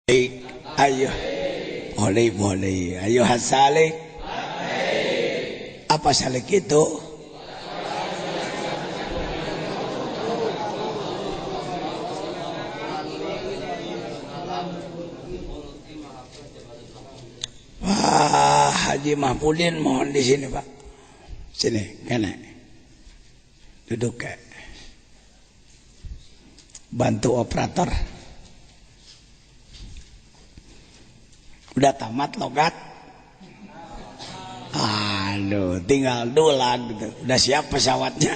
Ayo, boleh. Ayo hasalik. Apa salik itu? Wah, Haji Mahpudin mohon di sini Pak. Sini, kene. Duduk ke. Bantu operator. Udah tamat logat? Aduh, tinggal dulang gitu. Udah siap pesawatnya?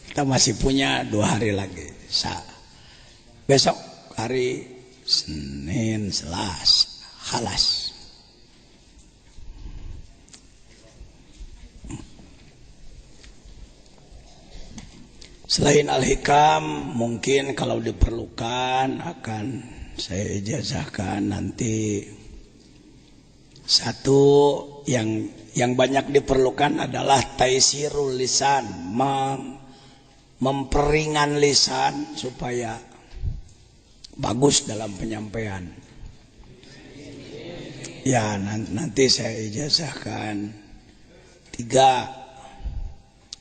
Kita masih punya 2 hari lagi. Besok hari Senin, Selasa, halas. Selain Al-Hikam, mungkin kalau diperlukan akan saya ijazahkan nanti. Satu yang banyak diperlukan adalah taisirul lisan, memperingan lisan supaya bagus dalam penyampaian. Ya, nanti saya ijazahkan 3.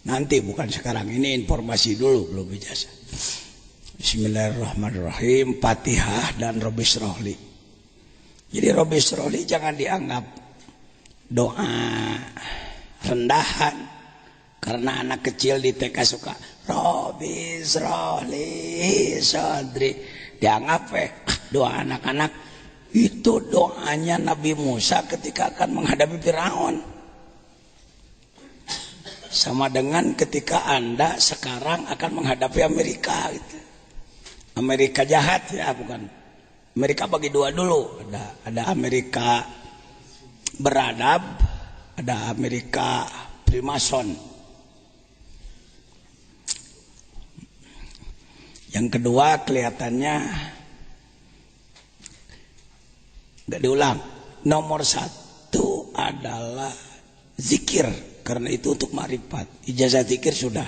Nanti, bukan sekarang, ini informasi dulu, belum ijazah. Bismillahirrahmanirrahim. Fatihah dan Rabbi Shrahli. Jadi Rabbi Shrahli jangan dianggap doa rendahan, karena anak kecil di TK suka Rabbi Shrahli sadri. Dianggap doa anak-anak itu doanya Nabi Musa ketika akan menghadapi Firaun. Sama dengan ketika Anda sekarang akan menghadapi Amerika gitu. Amerika jahat ya, bukan. Amerika bagi 2 dulu. Ada Amerika beradab, ada Amerika primason. Yang kedua kelihatannya nggak diulang. Nomor 1 adalah zikir, karena itu untuk ma'rifat. Ijazah zikir sudah.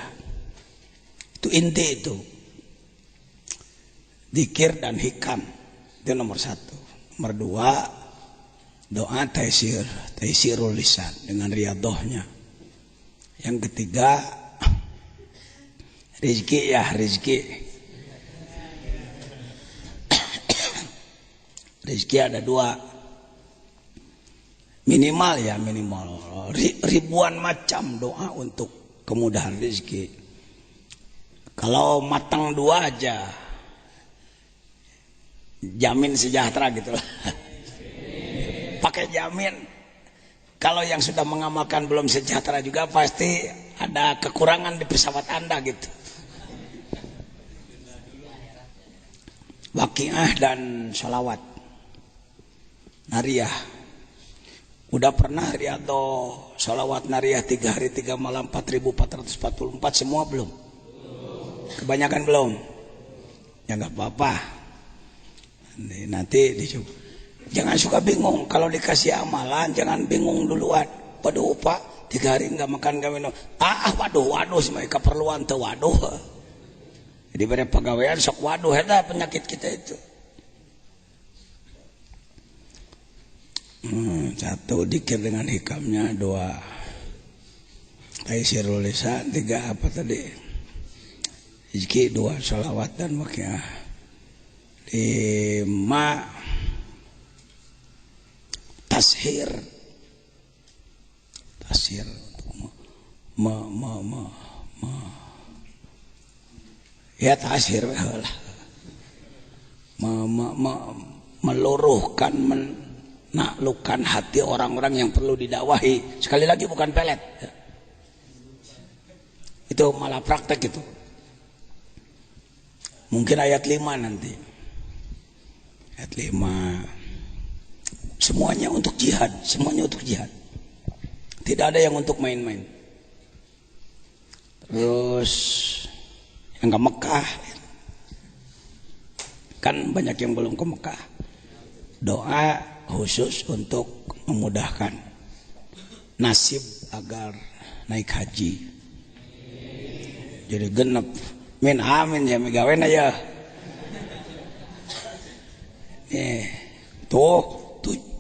Itu inti itu. Zikir dan hikam itu nomor 1. Nomor 2 doa taisirul lisan dengan riyadhahnya. Yang ketiga rizki ya, rizki. Rizki ada 2. Minimal ya, minimal. Ribuan macam doa untuk kemudahan rizki. Kalau matang 2 aja jamin sejahtera gitu lah. Pakai jamin. Kalau yang sudah mengamalkan belum sejahtera juga, pasti ada kekurangan di pesawat Anda gitu. Waqiah dan sholawat nariyah. Udah pernah riyadhah sholawat nariyah 3 hari 3 malam 4444 semua belum? Kebanyakan belum? Ya nggak apa-apa. Nanti dicoba. Jangan suka bingung kalau dikasih amalan, jangan bingung duluan. Waduh Pak, 3 hari nggak makan nggak minum. Waduh mereka keperluan tuh waduh. Jadi pada pegawaian sok waduh, itu penyakit kita itu. 1 dikir dengan hikamnya, 2 taisirul lisan, 3 apa tadi? Rizki, 2 sholawat dan waqiah. 5 tashir ya tashir lah, meluruhkan, menaklukkan hati orang-orang yang perlu didakwahi. Sekali lagi bukan pelet, itu malah praktek itu. Mungkin ayat 5 nanti. Ayat 5. Semuanya untuk jihad, semuanya untuk jihad. Tidak ada yang untuk main-main. Terus yang ke Mekah, kan banyak yang belum ke Mekah. Doa khusus untuk memudahkan nasib agar naik haji. Jadi genep min amin ya migawen aja. Tuh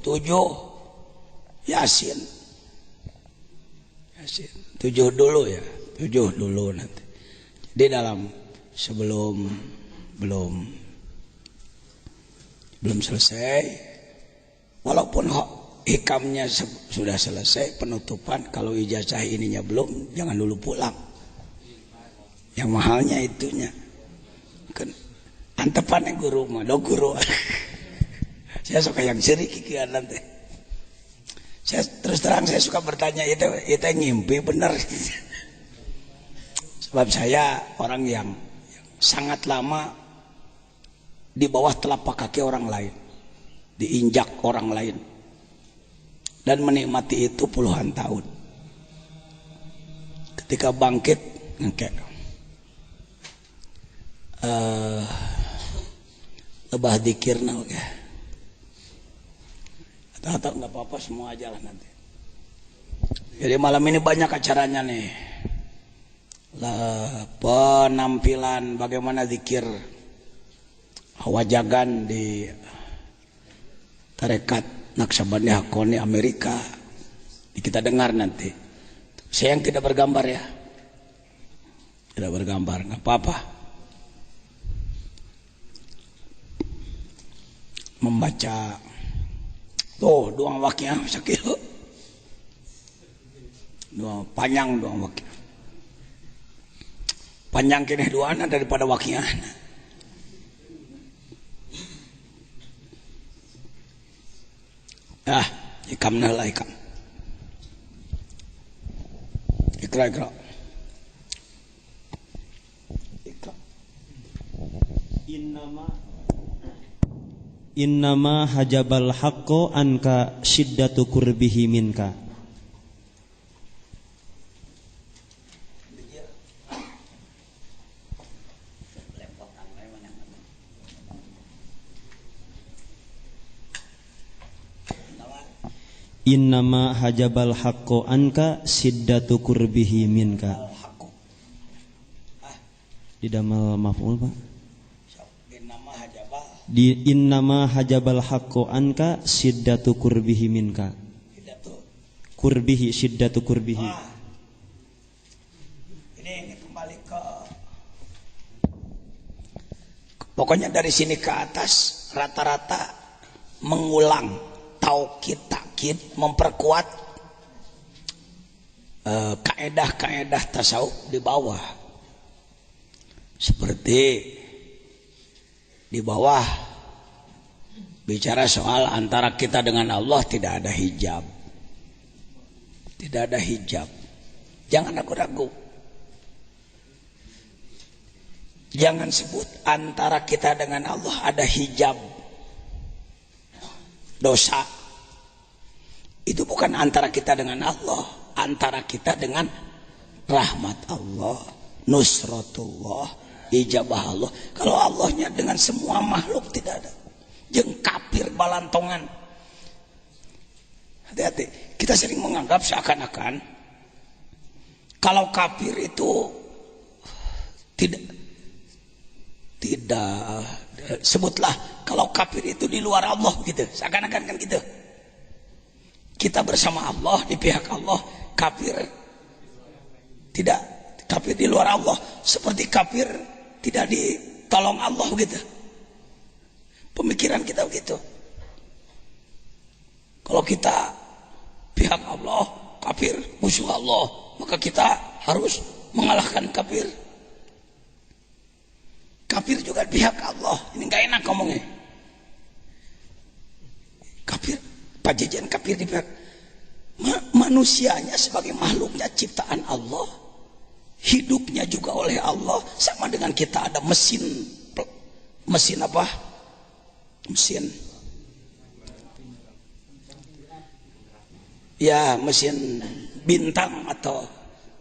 7 Yasin 7 dulu ya, 7 dulu nanti. Di dalam sebelum belum selesai, walaupun hikamnya sudah selesai penutupan, kalau ijazah ininya belum, jangan dulu pulang. Yang mahalnya itunya kan antepannya guru mah do guru. Saya suka yang seri kikian nanti. Saya terus terang saya suka bertanya, itu ngimpi bener. Sebab saya orang yang sangat lama di bawah telapak kaki orang lain, diinjak orang lain, dan menikmati itu puluhan tahun. Ketika bangkit ngekek lebah dikirna oke. Atau nggak apa-apa, semua aja lah nanti. Jadi malam ini banyak acaranya nih. Penampilan bagaimana zikir wajagan di Tarekat Naqsyabandi Hakoni Amerika. Kita dengar nanti. Saya yang tidak bergambar ya. Tidak bergambar, nggak apa-apa. Membaca tuh doang wakil sakit. Doang panjang doang wakil. Panjang kene doana daripada wakian. Ikamna lah ikam. Ikra. Innama hajabal haqqo anka syiddatu kurbihi minka. Innama hajabal haqqo anka siddatu kurbihi minka. Di damal maf'ul Pak. Di innama hajabal haqqo anka siddatu kurbihi minka. Kurbihi, siddatu kurbihi. Ini kembali ke pokoknya dari sini ke atas rata-rata mengulang taukid takkid, memperkuat kaedah-kaedah tasawuf di bawah. Seperti di bawah bicara soal antara kita dengan Allah tidak ada hijab. Tidak ada hijab. Jangan ragu-ragu. Jangan sebut antara kita dengan Allah ada hijab. Dosa. Itu bukan antara kita dengan Allah, antara kita dengan rahmat Allah, nusratullah, ijabah Allah. Kalau Allahnya dengan semua makhluk tidak ada. Jeung kafir balantongan. Hati-hati. Kita sering menganggap seakan-akan kalau kafir itu tidak sebutlah kalau kafir itu di luar Allah gitu. Seakan-akan kan gitu. Kita bersama Allah, di pihak Allah, kafir tidak, kafir di luar Allah, seperti kafir tidak ditolong Allah gitu. Pemikiran kita begitu. Kalau kita pihak Allah, kafir musuh Allah, maka kita harus mengalahkan kafir. Kafir juga pihak Allah. Ini gak enak ngomongnya. Kafir, pajajan kafir di pihak manusianya sebagai makhluknya ciptaan Allah, hidupnya juga oleh Allah, sama dengan kita ada mesin apa? Mesin ya, mesin bintang atau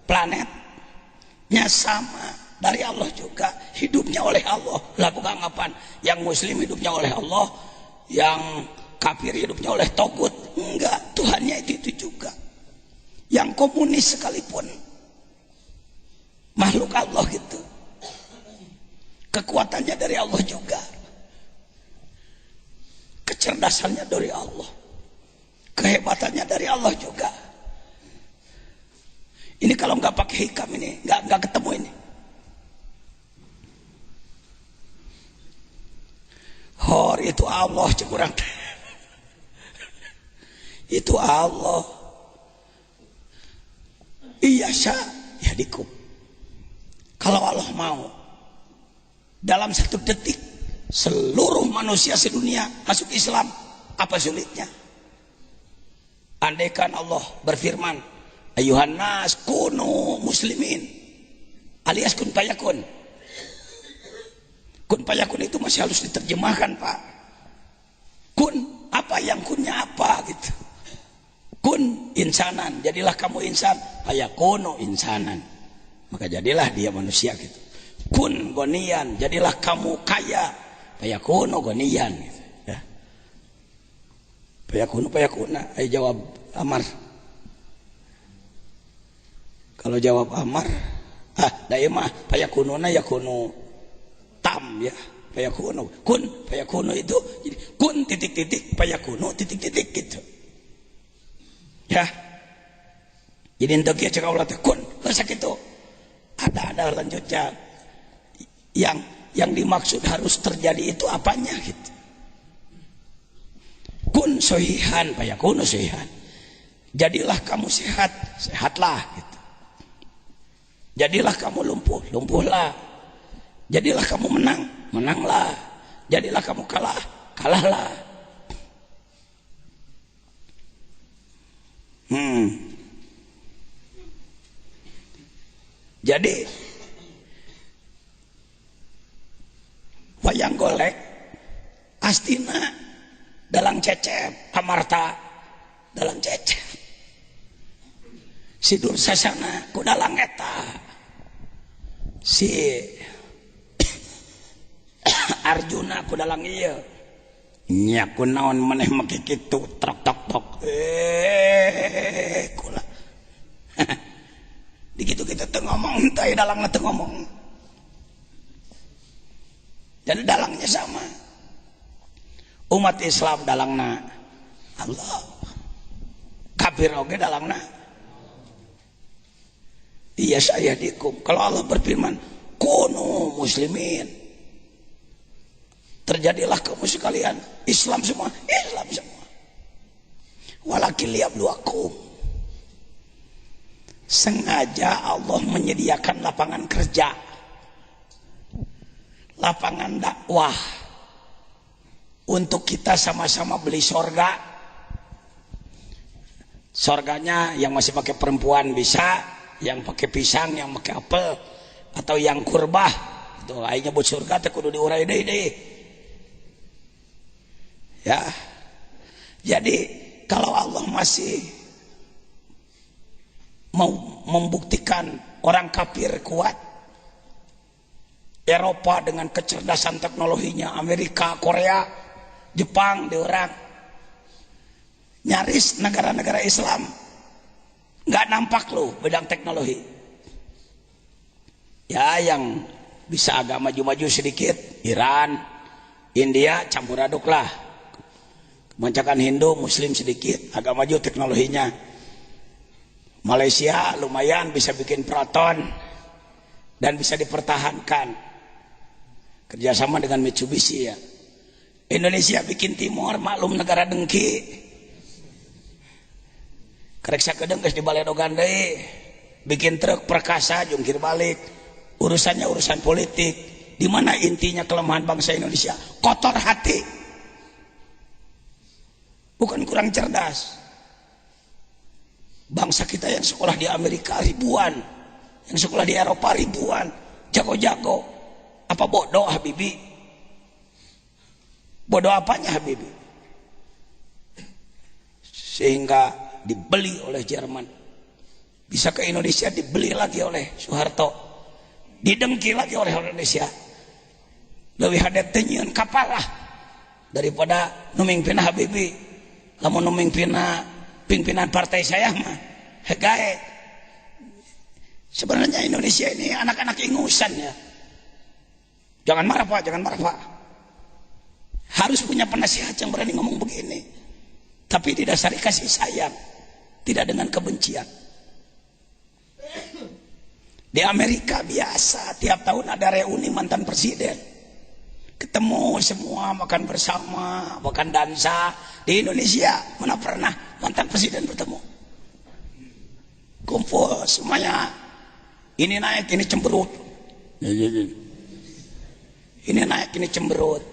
planetnya sama dari Allah juga, hidupnya oleh Allah. Lah bukan ngapain yang muslim hidupnya oleh Allah, yang kafir hidupnya oleh togut. Enggak, Tuhannya itu juga. Yang komunis sekalipun makhluk Allah gitu, kekuatannya dari Allah juga. Kecerdasannya dari Allah, kehebatannya dari Allah juga. Ini kalau nggak pakai hikam ini nggak ketemu ini. Hor itu Allah cekurang. Itu Allah. Iya sya ya dikum. Kalau Allah mau, dalam 1 detik seluruh manusia sedunia masuk Islam, apa sulitnya? Andaikan Allah berfirman, ayuhan nas kunu muslimin, alias kun payakun. Kun payakun itu masih harus diterjemahkan, Pak. Kun, apa yang kunnya apa gitu. Kun insanan, jadilah kamu insan. Payakunu insanan, maka jadilah dia manusia gitu. Kun gonian, jadilah kamu kaya. Payakunu gonian gitu. Ya. Payakuna. Ayo jawab Amar. Kalau jawab Amar, daimah payakununa yakunu tam ya. Payakunu, kun payakunu itu jadi kun titik-titik payakunu titik-titik gitu. Ya. Jadi untuk ya cakap Allah kun bahasa gitu. Ada lanjutnya yang dimaksud harus terjadi itu apanya gitu. Kun sohihan payakunu sohihan. Jadilah kamu sehat, sehatlah gitu. Jadilah kamu lumpuh, lumpuhlah. Jadilah kamu menang, menanglah. Jadilah kamu kalah, kalahlah. Jadi wayang golek astina dalang cecep, amarta dalang cecep, si Dursasana ku dalang eta, si Arjuna ku dalang ieu nya ku naon maneh make kitu trok tok tok kula dikitu-kitu teu ngomong teh dalangna teu ngomong. Jadi dalangnya sama. Umat Islam dalangna Allah. Kafir oge dalangna iya saya dikum. Kalau Allah berfirman kunu muslimin, terjadilah kamu sekalian Islam semua, Islam semua. Walakin liyabluwakum, sengaja Allah menyediakan lapangan kerja, lapangan dakwah untuk kita sama-sama beli sorga. Sorganya yang masih pakai perempuan bisa, yang pakai pisang, yang pakai apel, atau yang kurbah itu akhirnya buat surga teh kudu diurai deui. Ya. Jadi kalau Allah masih mau membuktikan orang kafir kuat, Eropa dengan kecerdasan teknologinya, Amerika, Korea, Jepang, diorang nyaris negara-negara Islam nggak nampak loh bidang teknologi. Ya yang bisa agak maju-maju sedikit, Iran, India campur aduk lah. Kebanyakan Hindu, Muslim sedikit, agak maju teknologinya. Malaysia lumayan bisa bikin proton dan bisa dipertahankan kerjasama dengan Mitsubishi ya. Indonesia bikin Timor, maklum negara dengki. Karek sakedeung geus dibaledogan deui, bikin truk perkasa jungkir balik. Urusannya urusan politik. Di mana intinya kelemahan bangsa Indonesia? Kotor hati. Bukan kurang cerdas. Bangsa kita yang sekolah di Amerika ribuan, yang sekolah di Eropa ribuan, jago-jago. Apa bodoh Habibi? Bodoh apanya Habibi? Sehingga dibeli oleh Jerman. Bisa ke Indonesia dibeli lagi oleh Soeharto. Didengki lagi oleh Indonesia. Leuwih hade teh nyieun kapal lah daripada nu mingpina Habibi. Lamun nu mingpina pimpinan partai saya mah hegae. Sebenarnya Indonesia ini anak-anak ingusan ya. Jangan marah Pak, jangan marah Pak. Harus punya penasihat yang berani ngomong begini, tapi didasari kasih sayang, tidak dengan kebencian. Di Amerika biasa tiap tahun ada reuni mantan presiden, ketemu semua, makan bersama, makan dansa. Di Indonesia mana pernah mantan presiden bertemu, kumpul semuanya, ini naik ini cemberut, ini naik ini cemberut,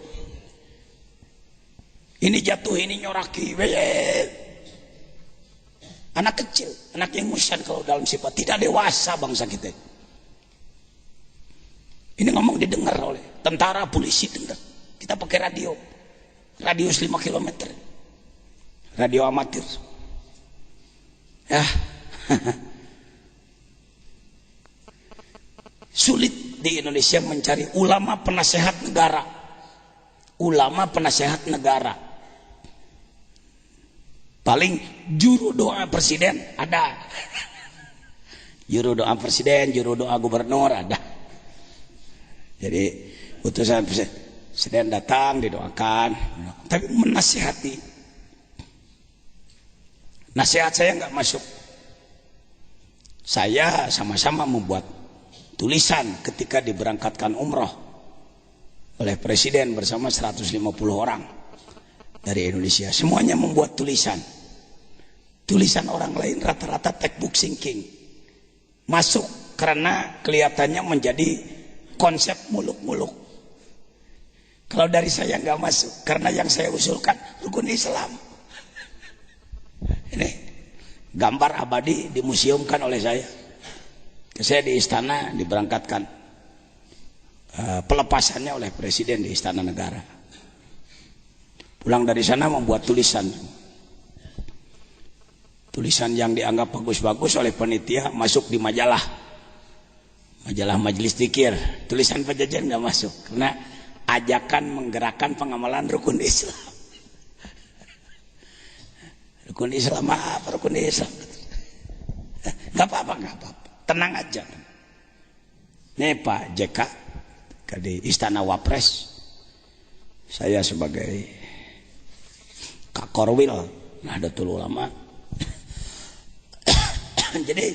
ini jatuh ini nyoraki. Anak kecil, anak ingusan kalau dalam sifat, tidak dewasa bangsa kita. Ini ngomong didengar oleh tentara, polisi dengar. Kita pakai radio, radius 5 km, radio amatir. Ya, sulit di Indonesia mencari ulama penasehat negara. Ulama penasehat negara. Paling juru doa presiden ada. Juru doa presiden, juru doa gubernur ada. Jadi utusan presiden datang didoakan, tapi menasihati. Nasihat saya nggak masuk. Saya sama-sama membuat tulisan ketika diberangkatkan umroh oleh presiden bersama 150 orang dari Indonesia. Semuanya membuat tulisan. Tulisan orang lain rata-rata textbook thinking. Masuk karena kelihatannya menjadi konsep muluk-muluk. Kalau dari saya nggak masuk karena yang saya usulkan rukun Islam. Ini gambar abadi dimuseumkan oleh saya. Saya di istana diberangkatkan, pelepasannya oleh presiden di Istana Negara. Pulang dari sana membuat tulisan yang dianggap bagus-bagus oleh panitia, masuk di majalah Majelis Dzikir. Tulisan Pajajaran nggak masuk karena ajakan menggerakkan pengamalan rukun Islam. Rukun Islam apa? Rukun Islam. Nggak apa-apa, tenang aja. Nih Pak JK di Istana Wapres, saya sebagai Kak Korwil Nahdlatul Ulama. Jadi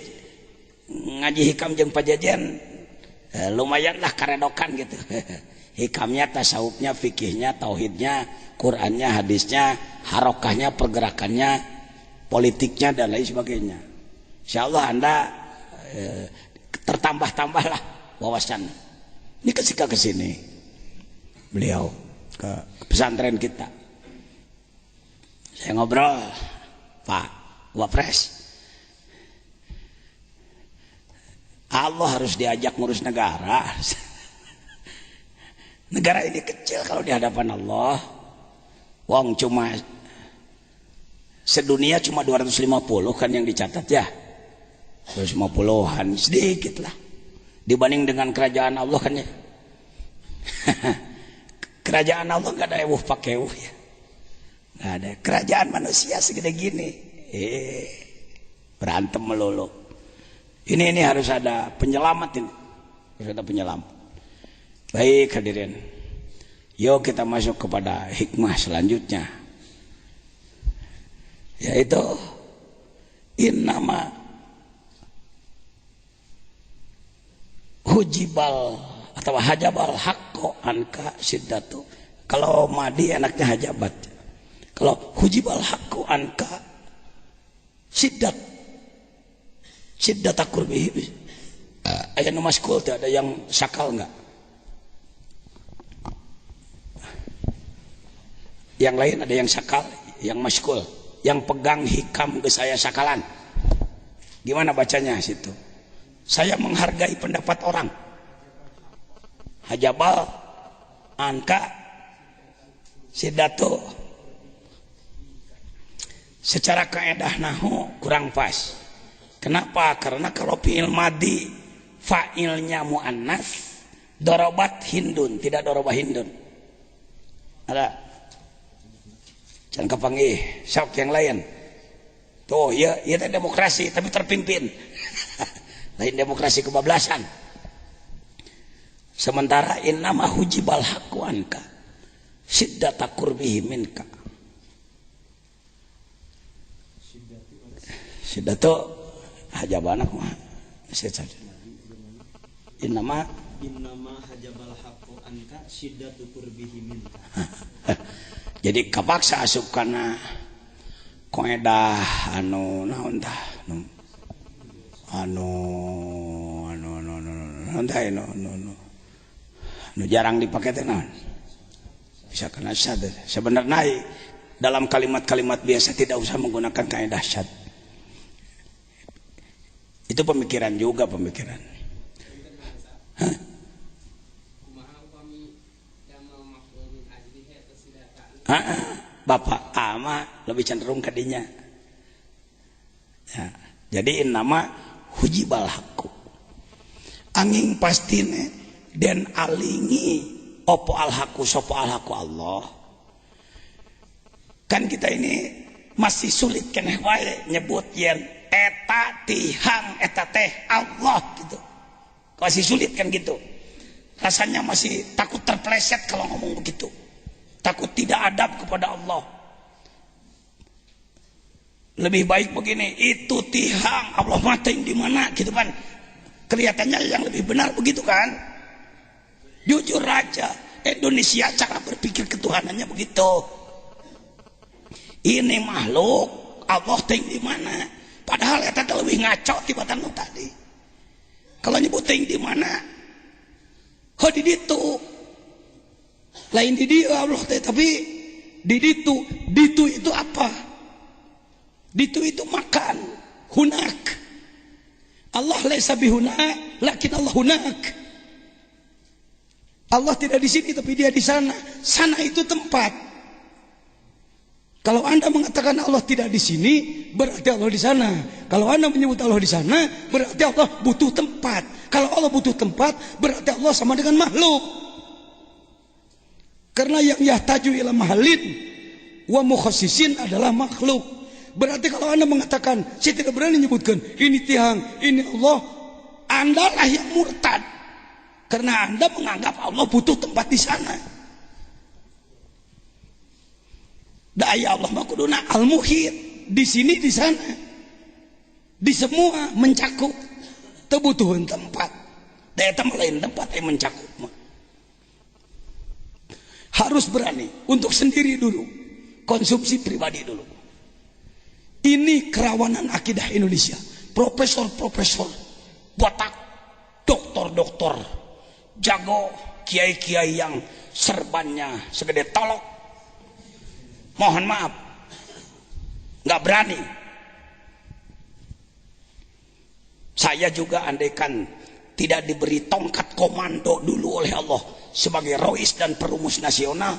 ngaji hikam jeung Pajajaran lumayan lah karedokan gitu. Hikamnya, tasawufnya, fikihnya, tauhidnya, Qurannya, hadisnya, harokahnya, pergerakannya, politiknya dan lain sebagainya. Insya Allah Anda tertambah-tambahlah wawasan. Ini ketika kesini beliau ke pesantren kita, saya ngobrol, Pak Wapres, Allah harus diajak ngurus negara. Negara ini kecil kalau di hadapan Allah. Wong cuma sedunia cuma 250 kan yang dicatat ya. 250-an sedikit lah dibanding dengan kerajaan Allah kan ya. Kerajaan Allah nggak ada ewuh pakai ewuh ya, nggak ada. Kerajaan manusia segede gini, berantem melulu. Ini harus ada penyelamat, ini harus ada penyelamat. Baik hadirin, yuk kita masuk kepada hikmah selanjutnya, yaitu innama hujibal atau hajabal haqqo anka siddatu. Kalau madi enaknya hajabat. Kalau hujibal haqqo anka siddat akurbihi. Ayat maskul ada yang sakal enggak? Yang lain ada yang sakal, yang maskul, yang pegang hikam ke saya sakalan. Gimana bacanya situ? Saya menghargai pendapat orang. Hajabal anka siddatu. Secara kaedah nahu kurang pas. Kenapa? Karena kalau fi'il madi fa'ilnya muannas, dorobat hindun, tidak dorobah hindun. Ada? Jangan kepanggih, sok yang lain. Tuh, ya demokrasi tapi terpimpin. Lain demokrasi kebablasan. Sementara innama hujibal haqqu anka. Siddata qurbihi minka. Siddatu hajabana kumaha? Innama hajabal haqqu anka siddatu qurbihi minka. Jadi kapaksa asup kana koedah anu naon tah anu jarang dipakai teh naon bisa kena syad. Sebenarnya dalam kalimat-kalimat biasa tidak usah menggunakan kaidah syad. Itu pemikiran juga, pemikiran. Hah? Bapak ama lebih cenderung kadinya ya. Jadi nama hujibal haqqu angin pastine dan alingi opo al haqqu sopo al haqqu Allah. Kan kita ini masih sulit keneh wae nyebut yen eta tihang eta teh Allah gitu, masih sulit kan gitu, rasanya masih takut terpleset kalau ngomong begitu, takut tidak adab kepada Allah. Lebih baik begini, itu tihang Allah mata yang di mana gitu kan, kelihatannya yang lebih benar begitu kan. Jujur aja Indonesia cara berpikir ketuhanannya begitu. Ini makhluk Allah ting di mana, padahal eta lebih ngaco tibatan lu tadi. Kalau nyebut ting di mana, di ditu lain di dia Allah teh, tapi di ditu itu apa? Ditu itu makan, hunak. Allah laisa bihunak, lakin Allah hunak. Allah tidak di sini tapi dia di sana. Sana itu tempat. Kalau Anda mengatakan Allah tidak di sini, berarti Allah di sana. Kalau Anda menyebut Allah di sana, berarti Allah butuh tempat. Kalau Allah butuh tempat, berarti Allah sama dengan makhluk. Karena yang yahtaju ila mahalin wa mukhassisin adalah makhluk. Berarti kalau Anda mengatakan saya tidak berani menyebutkan ini tihang, ini Allah, Anda lah yang murtad. Karena Anda menganggap Allah butuh tempat di sana. Daya Allah makuduna al-muhit, di sini di sana, di semua mencakup, kebutuhan tempat. Daya tambah lain tempat yang mencakup. Harus berani untuk sendiri dulu, konsumsi pribadi dulu. Ini kerawanan akidah Indonesia. Profesor-profesor, botak, doktor-doktor, jago, kiai-kiai yang serbannya segede tolok. Mohon maaf, nggak berani. Saya juga andaikan tidak diberi tongkat komando dulu oleh Allah sebagai rois dan perumus nasional,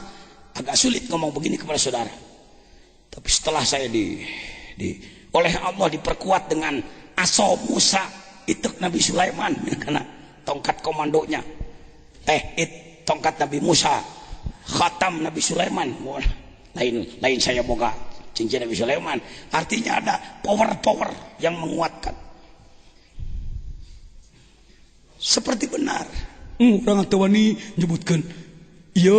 agak sulit ngomong begini kepada saudara. Tapi setelah saya oleh Allah diperkuat dengan aso Musa, itu Nabi Sulaiman, karena tongkat komandonya, tongkat Nabi Musa, khatam Nabi Sulaiman. Lain saya boga cincin Nabi Sulaiman, artinya ada power yang menguatkan. Seperti benar orang tawani menyebutkan iya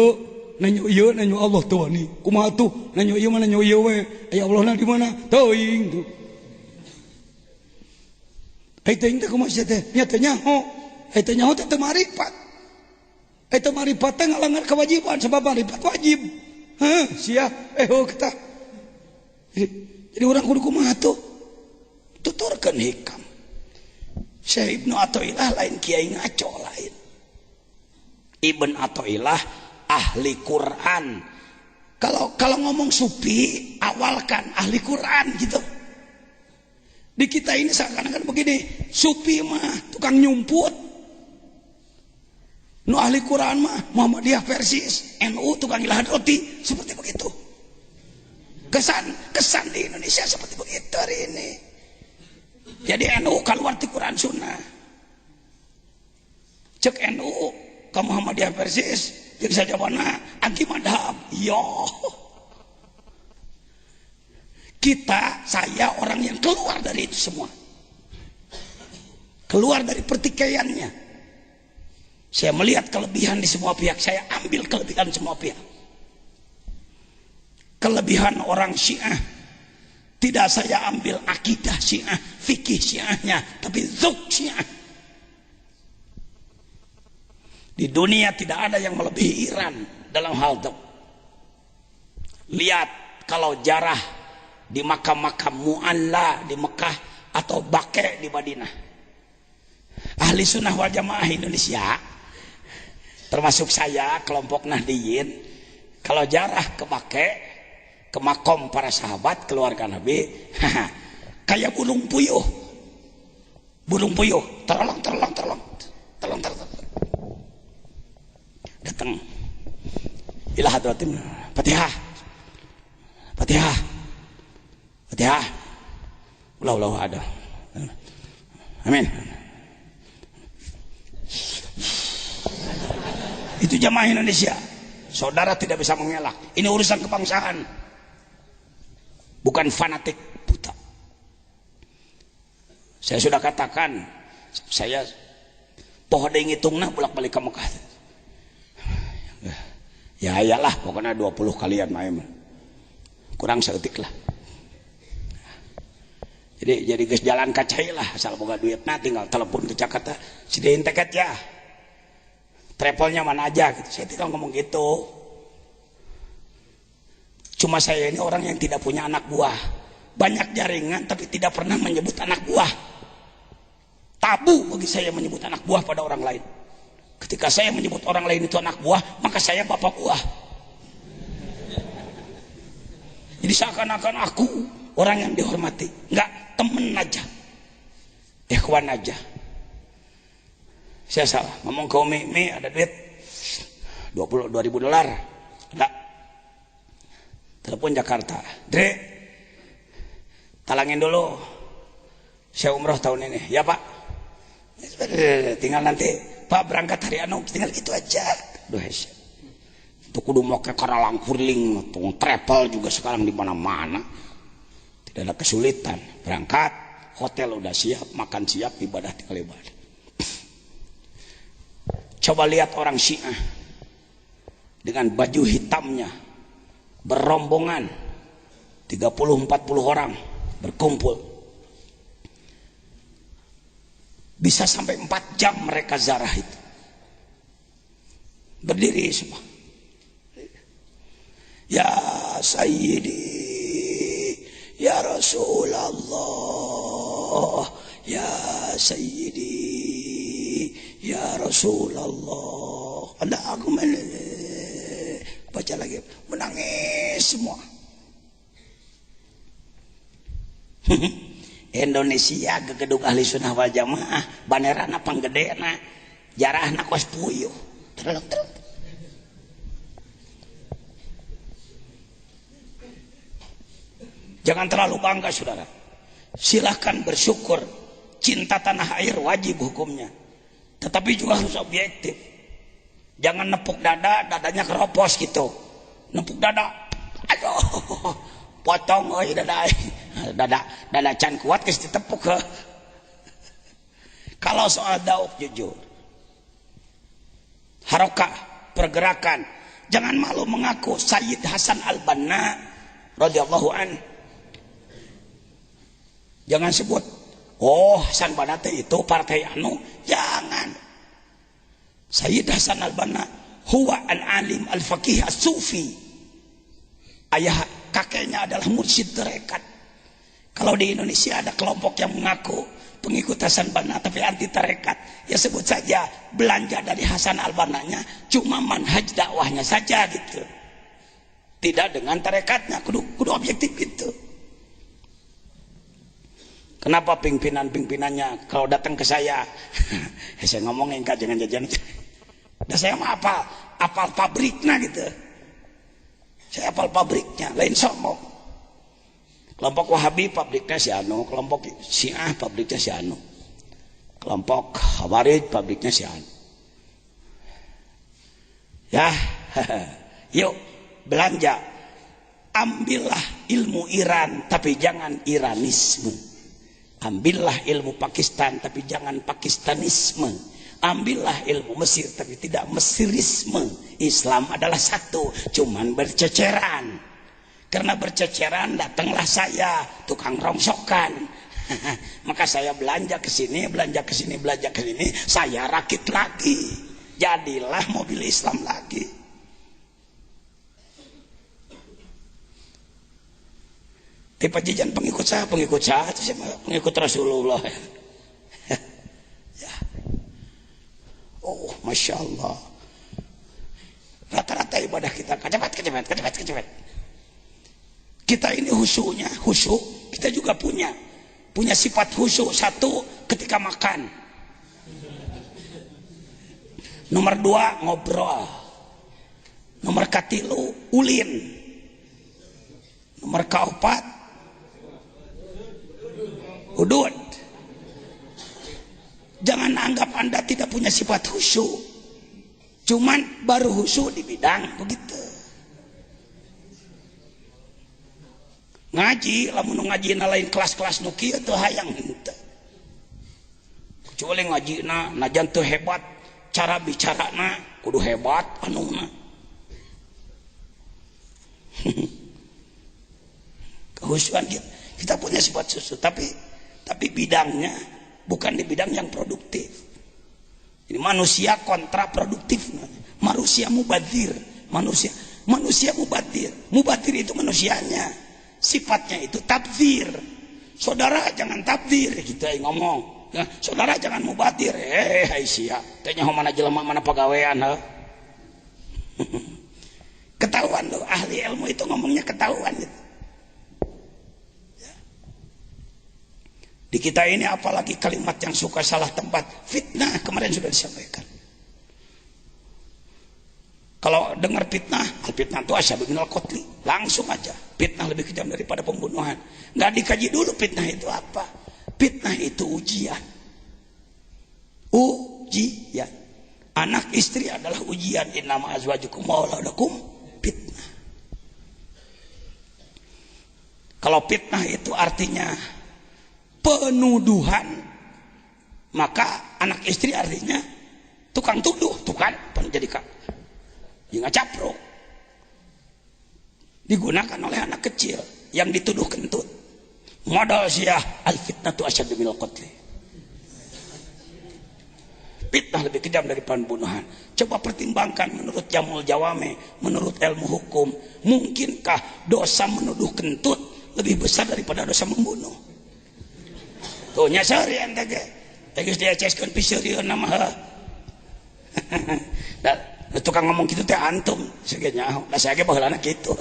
nanyo Allah tawani kumaha tuh nanyo iya mana nanyo iya we aya Allah na di mana teuing tuh teuing teh kumaha teh nya teh nyaho teh marifat eta marifat teh ngalanggar kewajiban sebab marifat wajib. Sia kita. Jadi orang kudu kumaha tuh? Tuturkeun hikam. Syekh Ibnu Athaillah lain kiai ngaco lain. Ibn Athaillah ahli Quran. Kalau ngomong sufi, awalkan ahli Quran gitu. Di kita ini seakan-akan begini, sufi mah tukang nyumput. Nu ahli Quran mah Muhammadiyah persis, NU tukang ilahan roti, seperti begitu. Kesan di Indonesia seperti begitu hari ini. Jadi NU keluar di Quran Sunnah. Cek NU ke Muhammadiyah persis, jadi saja mana anti madhab. Yo. Saya orang yang keluar dari itu semua. Keluar dari pertikaiannya. Saya melihat kelebihan di semua pihak, saya ambil kelebihan semua pihak. kelebihan orang Syiah. Tidak saya ambil akidah Syiah, fikih Syiahnya, tapi zuk Syiah. Di dunia tidak ada yang melebihi Iran dalam hal itu. Lihat kalau jarah di makam-makam Mu'alla di Mekah atau Baqi di Madinah. Ahli sunnah wal jamaah Indonesia, termasuk saya, kelompok Nahdiyin, kalau jarah ke Baqi, ke makom para sahabat keluarga Nabi, kayak burung puyuh, terolong, datang ila hadratin Fatihah, ulah ada, amin. Itu jamaah Indonesia. Saudara tidak bisa mengelak. Ini urusan kebangsaan, bukan fanatik buta. Saya sudah katakan, saya pohon ngitungna bolak-balik ke Mekah. Ya iyalah, pokoknya 20 kalian main. Kurang seetik lah. Jadi geus jalan kacai lah, asal boga duitna tinggal telepon ke Jakarta. Sidein tiket ya. Travelnya mana aja gitu. Saya tidak ngomong gitu. Cuma saya ini orang yang tidak punya anak buah. Banyak jaringan tapi tidak pernah menyebut anak buah. Tabu bagi saya menyebut anak buah pada orang lain. Ketika saya menyebut orang lain itu anak buah, maka saya bapak buah. Jadi seakan-akan aku orang yang dihormati. Enggak, temen aja, ikhwan aja. Saya salah ngomong ke Umi, ada duit $20.000 ada. Telepon Jakarta, Dre, talangin dulu, saya umroh tahun ini. Ya Pak, tinggal nanti Pak berangkat hari anu, tinggal gitu aja. Duh, itu kudu mau ke Karalang Hurling, travel juga sekarang di mana-mana. Tidak ada kesulitan, berangkat, hotel udah siap, makan siap, ibadah tinggal ibadah. Coba lihat orang Syiah dengan baju hitamnya berombongan 30-40 orang berkumpul, bisa sampai 4 jam mereka zarah itu, berdiri semua. Ya Sayyidi, ya Rasulullah, ya Sayyidi, ya Rasulullah. Ada aku baca lagi, menangis semua. Indonesia ke gedung ahli sunnah wal jamaah, banerana panggedena, jarahna kos puyuh. Terus. Jangan terlalu bangga saudara. Silahkan bersyukur. Cinta tanah air wajib hukumnya. Tetapi juga harus objektif. Jangan nepuk dada, dadanya keropos gitu. Nepuk dada, aduh, potong dada can kuat kes ditepuk ke. Kalau soal dauk jujur, harokah, pergerakan, jangan malu mengaku Sayyid Hasan Al-Banna radhiyallahu an. Jangan sebut, oh Hasan Banna itu partai anu, jangan. Sayyid Hasan Al-Banna huwa al-alim al-faqih as-sufi. Ayah kakeknya adalah mursyid tarekat. Kalau di Indonesia ada kelompok yang mengaku pengikut Hasan Banna tapi anti tarekat, ya sebut saja belanja dari Hasan Al-Bannanya cuma manhaj dakwahnya saja gitu. Tidak dengan tarekatnya, kudu objektif gitu. Kenapa pimpinannya kalau datang ke saya, saya ngomongin kak jangan jajan. Dan saya mah apal pabriknya gitu. Saya apal pabriknya, lain sombong. Kelompok Wahabi pabriknya si anu, kelompok Syiah pabriknya si anu, kelompok Khawarij pabriknya si anu. Ya, yuk belanja, ambillah ilmu Iran tapi jangan Iranisme. Ambillah ilmu Pakistan tapi jangan Pakistanisme. Ambillah ilmu Mesir tapi tidak Mesirisme. Islam adalah satu, cuman berceceran. Karena berceceran datanglah saya, tukang rongsokan. Maka saya belanja ke sini, belanja ke sini, belanja ke sini, saya rakit lagi. Jadilah mobil Islam lagi. Tipe jajan pengikut saya itu siapa? Pengikut Rasulullah. Ya. Oh, masya Allah. Rata-rata ibadah kita kecepat. Kita ini khusyuk, kita juga punya sifat khusyuk. Satu, ketika makan. Nomor 2, ngobrol. Nomor 3, ulin. Nomor 4, hudud. Jangan anggap Anda tidak punya sifat khusyuk. Cuman baru khusyuk di bidang begitu. Ngaji, lamun ngaji lain kelas-kelas nu kieu teu hayang henteu. Kecuali ngajina najan teu hebat, cara bicarana kudu hebat anuna. Kehusuan kita punya sifat khusyuk, tapi bidangnya bukan di bidang yang produktif. Jadi manusia kontraproduktif, manusia mubadzir, manusia mubadzir itu manusianya. Sifatnya itu tabdzir. Saudara jangan tabdzir, kita ngomong. Ya, saudara jangan mubadzir. Hai sia, teh nyaho mana jelema mana pagawean heuh. Ketahuan loh, ahli ilmu itu ngomongnya ketahuan gitu. Ya. Di kita ini apalagi kalimat yang suka salah tempat, fitnah kemarin sudah disampaikan. Kalau dengar fitnah itu asyadu minal qatli, langsung aja. Fitnah lebih kejam daripada pembunuhan. Nggak dikaji dulu fitnah itu apa. Fitnah itu ujian. Ujian. Anak istri adalah ujian. Innama azwajukum wa auladukum fitnah. Kalau fitnah itu artinya penuduhan, maka anak istri artinya tukang tuduh, tuh kan? Jadi nggak capro digunakan oleh anak kecil yang dituduh kentut. Modal siyah al fitnatu asyaddu minal qatli. Fitnah lebih kejam dari pembunuhan. Coba pertimbangkan menurut Jamul Jawame, menurut ilmu hukum, mungkinkah dosa menuduh kentut lebih besar daripada dosa membunuh? Tuh nyasari ente ge. Geus dieceskeun piseurieun nama heuh. Tukang ngomong gitu teh antum segenya, nah saya ge baheulana kitu.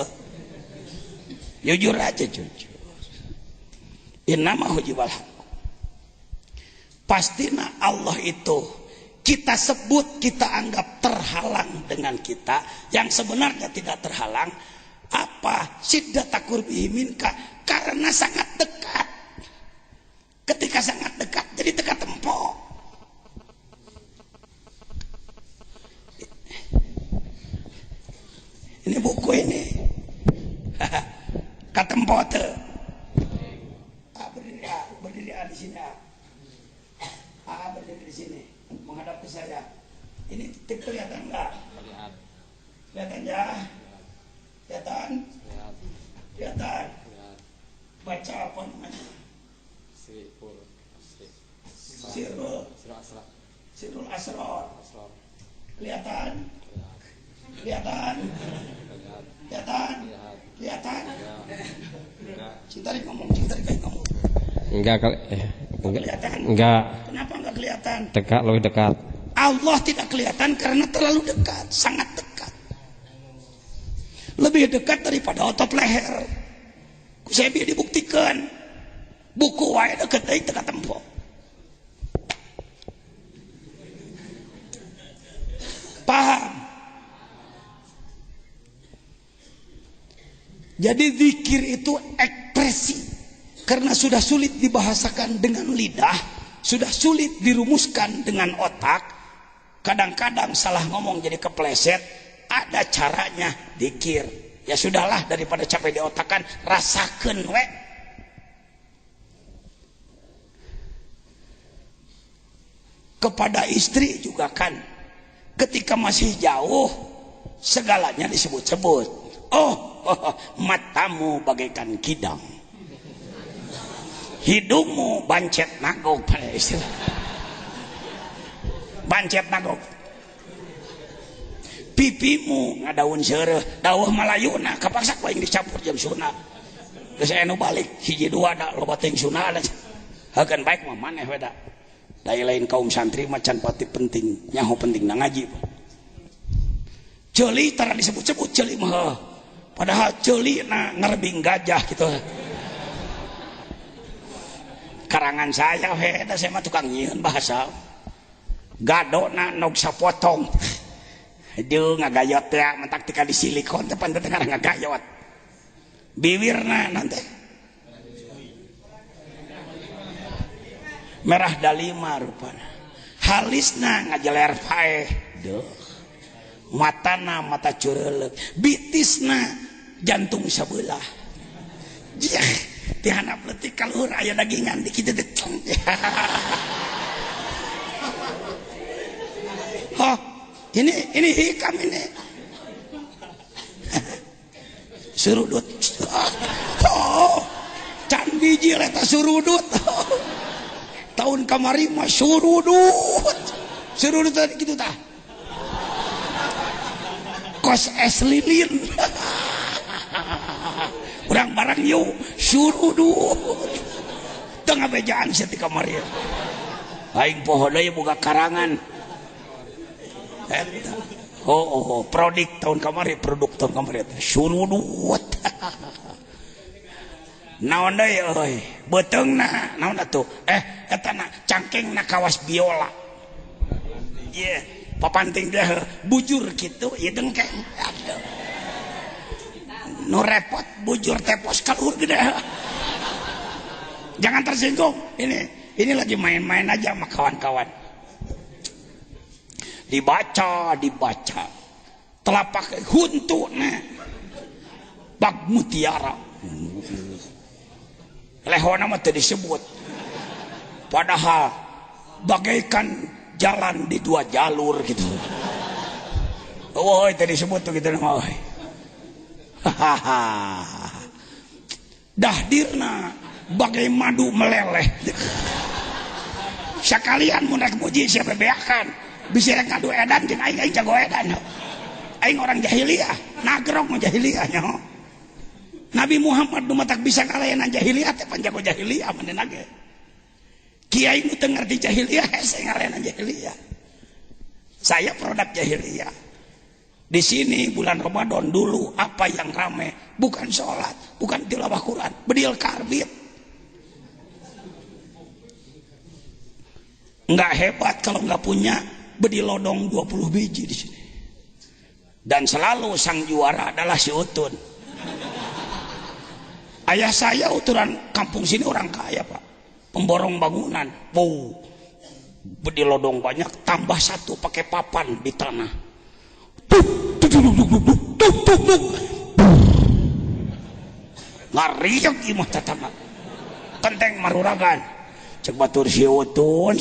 Jujur aja, jujur. Innama hujibal haq. Pastina Allah itu kita sebut, kita anggap terhalang dengan kita, yang sebenarnya tidak terhalang. Apa? Siddata qurbihi minka, karena sangat dekat. Ketika sangat dekat jadi teka tempo. Ini buku ini katempo teu. Berdiri di sini. Berdiri di sini menghadap ke saya. Ini tip kelihatan enggak? Kelihatan ya? Kelihatan. Baca apa namanya? Sirul Asrar. Kelihatan? Cinta ngomong. Enggak. Kenapa enggak kelihatan? Dekat, lebih dekat. Allah tidak kelihatan karena terlalu dekat, sangat dekat. Lebih dekat daripada otot leher. Saya biar dibuktikan. Buku wae deket deui teka tempo. Paham? Jadi zikir itu ekspresi, karena sudah sulit dibahasakan dengan lidah, sudah sulit dirumuskan dengan otak. Kadang-kadang salah ngomong jadi kepleset. Ada caranya zikir. Ya sudahlah, daripada capek diotakan, rasakeun we. Kepada istri juga kan, ketika masih jauh segalanya disebut-sebut. Matamu bagaikan kidang, hidungmu bancet nagok, bancet nagok, pipimu ngadaun seureuh, daweuh Malayuna kapaksa ku aing dicampur jam sunat. Geus anu balik hiji dua da loba teh sunat. Hakeun baik mah maneh we da. Daya lain kaum santri macan pati penting, nyaho penting na ngaji. Ceuli tara disebut-sebut ceuli mah. Padahal ceuli na ngerbing gajah gitu. Karangan saya we da saya mah tukang nyieun bahasa. Gadona nog sapotong. Jeung ngagayot teh mentak tika di silikon teh pan teh ngagayot. Bibirna nanti merah dalima rupana. Halisna ngajeler paeh. Duh. Matana mata cureleuk, bitisna jantung sabelah. Jah, di handap leutik kaluhur aya dagingan di kitu teh. Oh, ini hikam ini. Surudut. Oh, can biji eta surudut. Tahun kamari mah surudut. Surudut tadi kitu tah. Kos es lilin. Urang barang yuk surudut. Tengah bejaan sia ti kamari. Aing poho deui boga karangan. Eta. Produk tahun kamari surudut. Naon deui euy? Beteungna naon atuh? Eta na cangkengna kawas biola. Ieu. Papanting dah bujur gitu ya dengkeng. Aduh. Nu repot bujur tepos kaluhur gede. Jangan tersinggung. Ini lagi main-main aja sama kawan-kawan. Dibaca. Telapak huntu nah. Bag mutiara. Lehona mah teu disebut. Padahal bagaikan jalan di dua jalur gitu. Oh, tadi disebut tuh gitu nama. Dahdirna bagai madu meleleh. Sekalian mun rek muji siapa beakan. Bisa rek ngadu edan jeung aing jago edan. Aing orang jahiliyah, nagrok mah jahiliyah nya. Nabi Muhammad nu matak bisa kalayanan jahiliyah teh pan jago jahiliyah manehna ge. Kiai nu teu ngarti jahiliyah hese ngalayanan jahiliyah. Saya produk jahiliyah. Di sini bulan Ramadan dulu apa yang rame bukan sholat, bukan tilawah Quran, bedil karbit. Enggak hebat kalau enggak punya bedil lodong 20 biji di sini. Dan selalu sang juara adalah si Utun. Ayah saya uturan kampung sini orang kaya, Pak. Pemborong bangunan, bedil lodong banyak, tambah satu pakai papan di tanah. Ngariak imah tatama, kenteng maruragan, cek batur si Utun.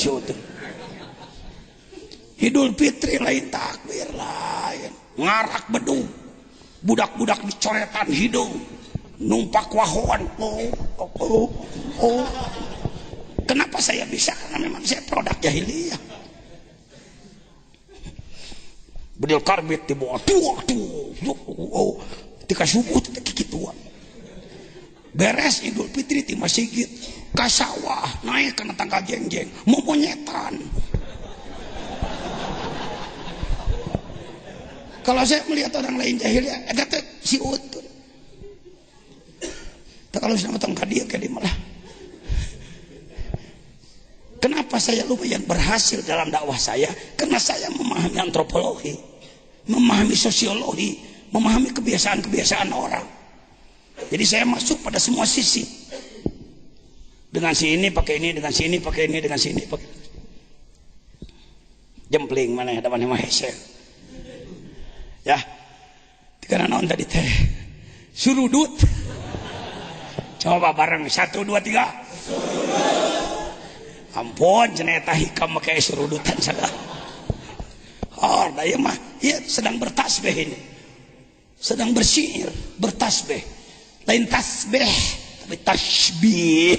Idul Fitri lain takbir lain, ngarak bedung, budak-budak dicoretan hidung, numpak wahon. Kenapa saya bisa? Karena memang saya produk jahiliyah. Bedil karbit dibawa tika subuh kitu. Beres Idul Fitri ti masjid ka sawah naik kana tangga jengjeng momonyetan. Kalau saya melihat orang lain jahiliyah ada si Utun. Tak kalau sama tangga dia ke malah. Kenapa saya lumayan berhasil dalam dakwah saya? Karena saya memahami antropologi, memahami sosiologi, memahami kebiasaan-kebiasaan orang. Jadi saya masuk pada semua sisi. Dengan si ini pakai ini, dengan si ini pakai ini, dengan si ini pakai. Jempling mana ada mana hese. Ya, karena naon tadi teh surudut. Coba bareng 1 2 3. Ampun cenah hikam make surudutan sagala. Oh, da ieu mah ieu sedang bertasbih ini. sedang bersyair, bertasbih. Lain tasbih, tapi tasbih.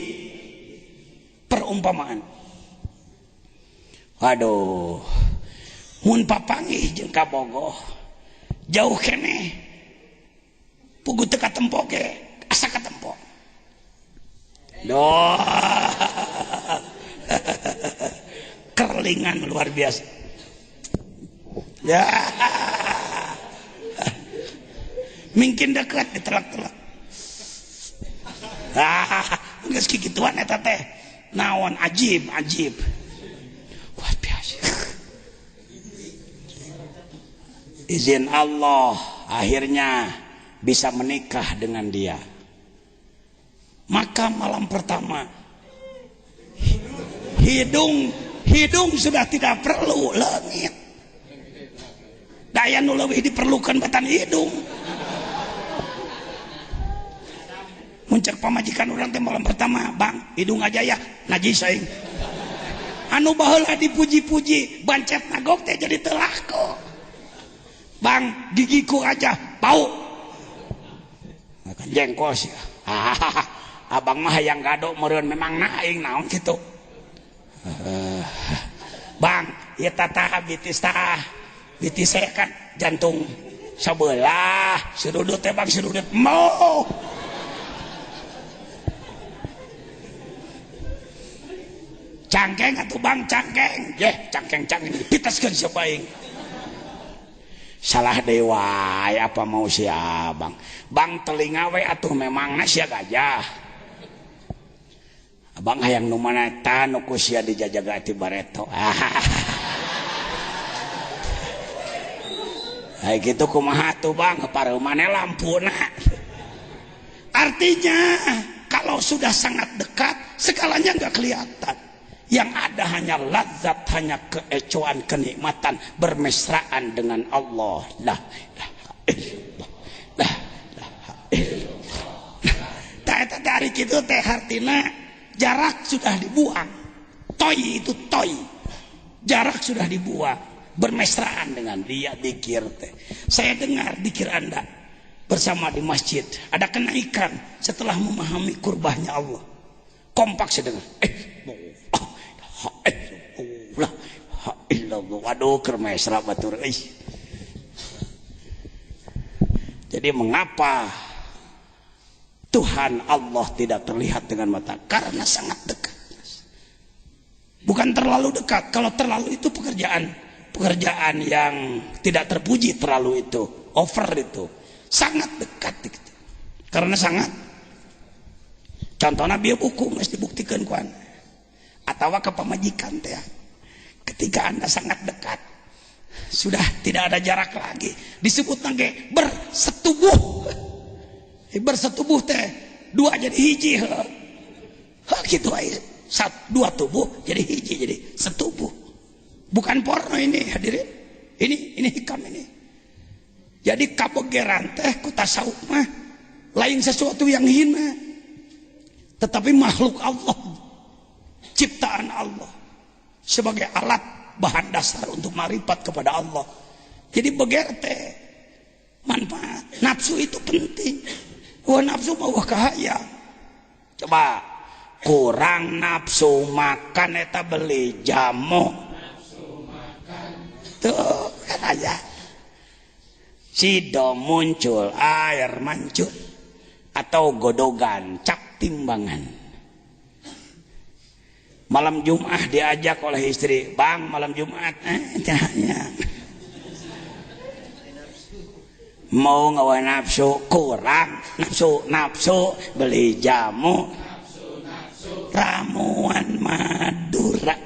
Perumpamaan. Waduh, mun papangih jeung kabogoh, jauh keneh. Pugu teu katempo ge, asa katempo. Doh. Kerlingan luar biasa. Ya. Mungkin dekat ditelak-telak. Geus kikituan eta teh. Naon ajib. Luar biasa. Izin Allah akhirnya bisa menikah dengan dia. Maka malam pertama hidung sudah tidak perlu leungit. Daya nu leuwih diperlukan batan hidung. Muncak pamajikan urang teh malam pertama, Bang, hidung aja ya, najis aing. Anu baheula dipuji-puji, bancet nagok teh jadi teu laku. Bang, gigiku aja bau. Makan jengkos ya. Abang mah hayang gado meureun memang aing naon kitu. Bang, ieu tah bitis saya kan jantung sabelah, serudut teh Bang, serudut mau. Cangkeng atuh Bang, cangkeng. Cangkeng pitaskeun siapa aing. Salah deui wae apa mau si Abang. Bang telinga we atuh memangna sia gajah. Abang hayang nu manehta nu ku sia dijajaga ti bareto. Hai kitu kumaha tuh Bang, pareumane lampuna. Artinya kalau sudah sangat dekat skalanya enggak kelihatan. Yang ada hanya lazat, hanya keecoan, kenikmatan, bermesraan dengan Allah. Dari itu teh artinya jarak sudah dibuang. Toy itu toy. Jarak sudah dibuang. Bermesraan dengan dia, dikir teh. Saya dengar dikir Anda bersama di masjid. Ada kenaikan setelah memahami kurbahnya Allah. Kompak saya dengar. Waduh kermesra batur. Jadi mengapa Tuhan Allah tidak terlihat dengan mata? Karena sangat dekat. Bukan terlalu dekat. Kalau terlalu itu pekerjaan yang tidak terpuji, terlalu itu over itu. Sangat dekat gitu. Karena sangat. Contohnya biar buku mesti dibuktikan kuan. Atau ke pemajikan teh. Ketika Anda sangat dekat, sudah tidak ada jarak lagi, disebut nage bersetubuh. Bersetubuh teh dua jadi hiji. Gitu aja. Dua tubuh jadi hiji, jadi setubuh. Bukan porno ini hadirin. Ini hikam ini. Jadi kabogeran teh ku tasawuf mah lain sesuatu yang hina. Tetapi makhluk Allah, ciptaan Allah, sebagai alat bahan dasar untuk marifat kepada Allah. Jadi begerte manfaat. Nafsu itu penting. Wah nafsu mau kahaya. Coba kurang nafsu makan eta beli jamu. Tuh kan aja. Sido muncul air mancur atau godogan cap timbangan. Malam Jumat diajak oleh istri, Bang malam Jumat jangan. Mau ngawa nafsu kurang nafsu beli jamu ramuan Madura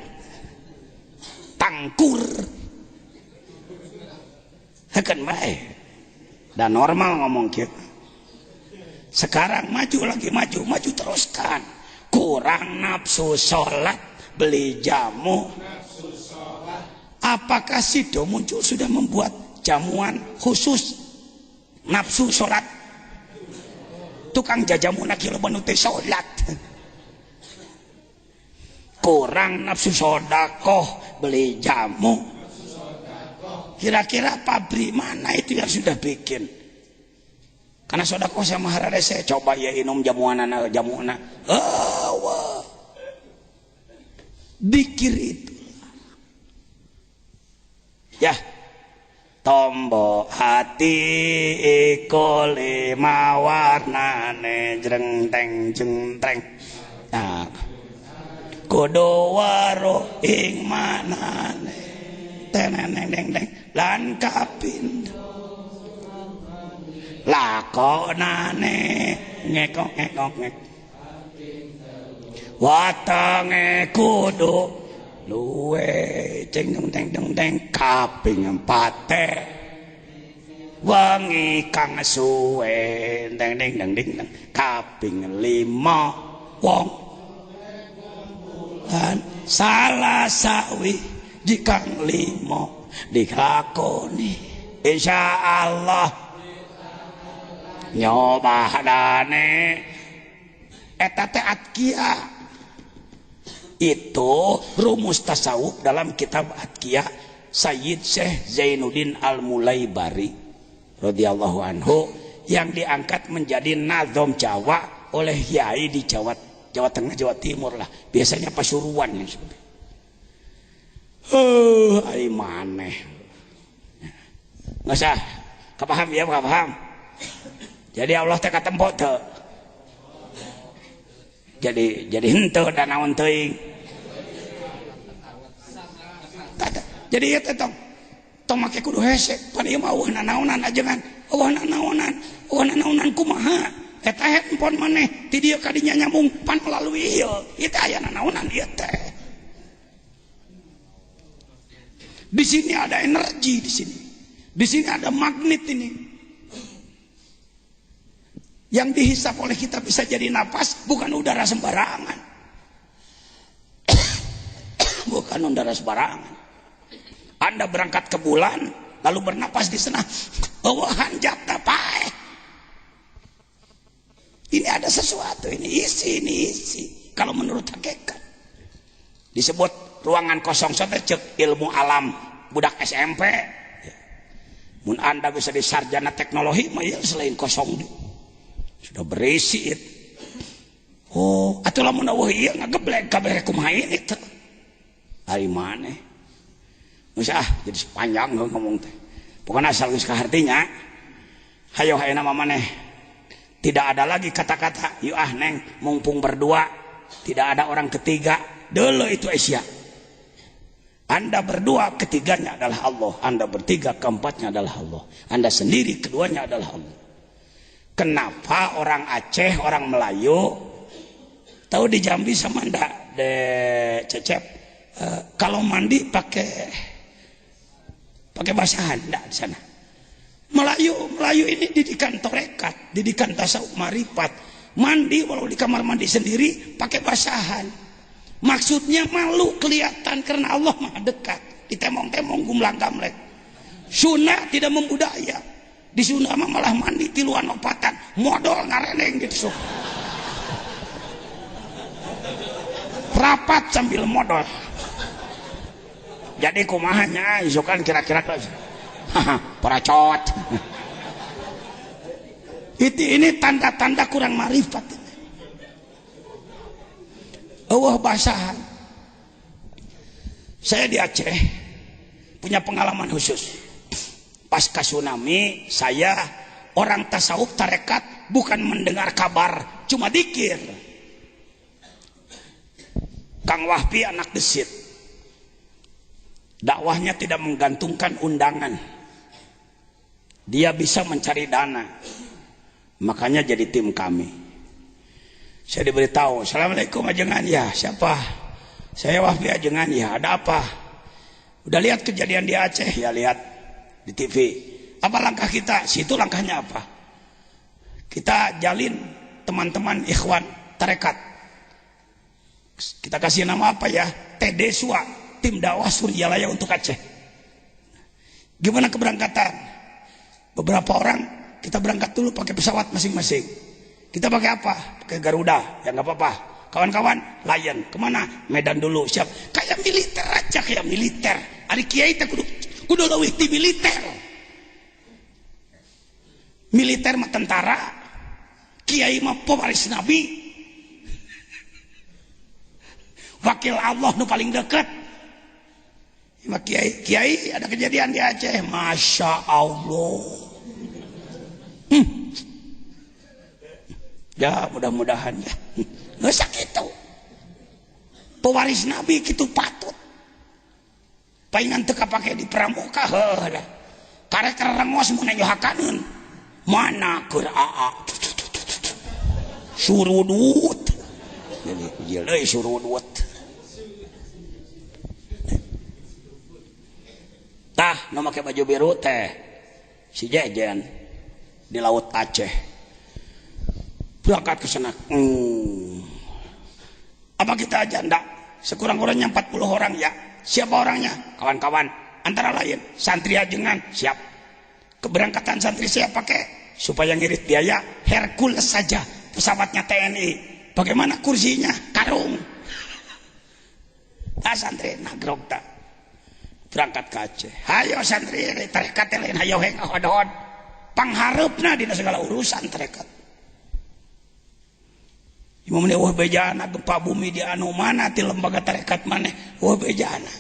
tangkur akan baik dan normal ngomong gitu. Sekarang maju teruskan. Kurang nafsu sholat beli jamu. Apakah Sido muncul sudah membuat jamuan khusus nafsu sholat? Tukang jajamu lagi leban teh sholat. Kurang nafsu sodakoh beli jamu. Kira-kira pabrik mana itu yang sudah bikin Karena sodako sama haradese coba ya inum jamuanana wah dikir itu ya tombo hati iko lima warnane jreng teng nah kudu waro ing manane teneng deng lan kapindo lakonane ngekok watenge kudu luwe ceng deng kaping 4 wengi kang suwe deng kaping 5 wong lan salah sawi jika 5 dilakoni insyaallah nyobah dane eta teh atqiya itu rumus tasawuf dalam kitab atqiya Sayyid Syekh Zainuddin Al-Mulaibari radhiyallahu anhu yang diangkat menjadi nazom Jawa oleh kiai di Jawa Tengah Jawa Timur lah biasanya Pasuruan yang seperti ai maneh nggak usah kapaham ya kapaham. Jadi Allah teh katempo teu. Jadi henteu da naon teuing. Jadi ieu teh tong make kudu hese, pan ieu mah eueuhna naonan ajengan. Eueuhna naonan kumaha? Eta handphone maneh ti dieu ka dinya nyambung pan melalui ieu. Ieu teh aya naonan ieu teh. Di sini ada energi di sini. Di sini ada magnet ini. Yang dihisap oleh kita bisa jadi napas, bukan udara sembarangan. Bukan udara sembarangan. Anda berangkat ke bulan, lalu bernapas di sana, hanjak tapai. Ini ada sesuatu, ini isi. Kalau menurut hakikat, disebut ruangan kosong saja cek ilmu alam budak SMP. Mun Anda bisa di sarjana teknologi, mah ya selain kosong sudah berisi itu. Oh, atuh lamun eueuh ieu ngageblek kabeh kumaha ini teh. Ari maneh. Usah jadi sepanjang ngomong teh. Pokoknya asal geus kahartinya. Hayo hayeuna mah maneh. Tidak ada lagi kata-kata yuk neng mumpung berdua, tidak ada orang ketiga. Dulu itu Asia. Anda berdua, ketiganya adalah Allah. Anda bertiga, keempatnya adalah Allah. Anda sendiri, keduanya adalah Allah. Kenapa orang Aceh, orang Melayu, tahu di Jambi sama ndak, de Cecep, kalau mandi pakai basahan, ndak di sana. Melayu ini didikan torekat, didikan tasawuf marifat. Mandi walau di kamar mandi sendiri pakai basahan. Maksudnya malu kelihatan karena Allah maha dekat. Ditemong-temong gumlang gamlek. Sunnah tidak membudaya. Di Sunda malah mandi tiluan opatan, modal ngareneng gitu. Rapat sambil modal. Jadi kumahanya isukan kira-kira peracot. Ini tanda-tanda kurang marifat. Basahan. Saya di Aceh punya pengalaman khusus. Pasca tsunami, saya orang tasawuf tarekat bukan mendengar kabar, cuma dikir. Kang Wahbi anak Desit. Dakwahnya tidak menggantungkan undangan. Dia bisa mencari dana. Makanya jadi tim kami. Saya diberitahu, Assalamualaikum ajengan, ya siapa? Saya Wahbi ajengan, ya ada apa? Udah lihat kejadian di Aceh? Ya lihat di TV. Apa langkah kita? Situ langkahnya apa? Kita jalin teman-teman ikhwan tarekat. Kita kasih nama apa ya? TD SWA, tim dakwah Suryalaya untuk Aceh. Gimana keberangkatan? Beberapa orang kita berangkat dulu pakai pesawat masing-masing. Kita pakai apa? Pakai Garuda, ya nggak apa-apa. Kawan-kawan, Lion, kemana? Medan dulu, siap. Kayak militer aja, kayak militer. Ari kiai tak kudu leuwih di militer. militer mah tentara, kiai mah pewaris Nabi, wakil Allah nu paling dekat. Kiai ada kejadian di Aceh, masya Allah. Ya mudah-mudahan ya nggak sakit tuh. Pewaris Nabi gitu patut. Palingan teka pakai di pramuka heula. Karek rengos mun nyohakaneun. Mana keur aa. Surudut. Jadi deui surudut. Tah nu make baju biru teh si Jejen di laut Aceh. Berangkat ke sana. Apa kita aja ndak? Sekurang-kurangnya 40 orang ya. Siapa orangnya? Kawan-kawan. Antara lain santri ajengan siap. Keberangkatan santri saya pakai supaya ngirit biaya Hercules saja, pesawatnya TNI. Bagaimana kursinya? Karung. Santri nagrog tak. Berangkat ke Aceh. Hayo santri tarekat lain hayo heng hodon. Pangharepna dina segala urusan tarekat. Imam ini wah bejana gempa bumi di anu mana ti lembaga tarekat mana wah bejana.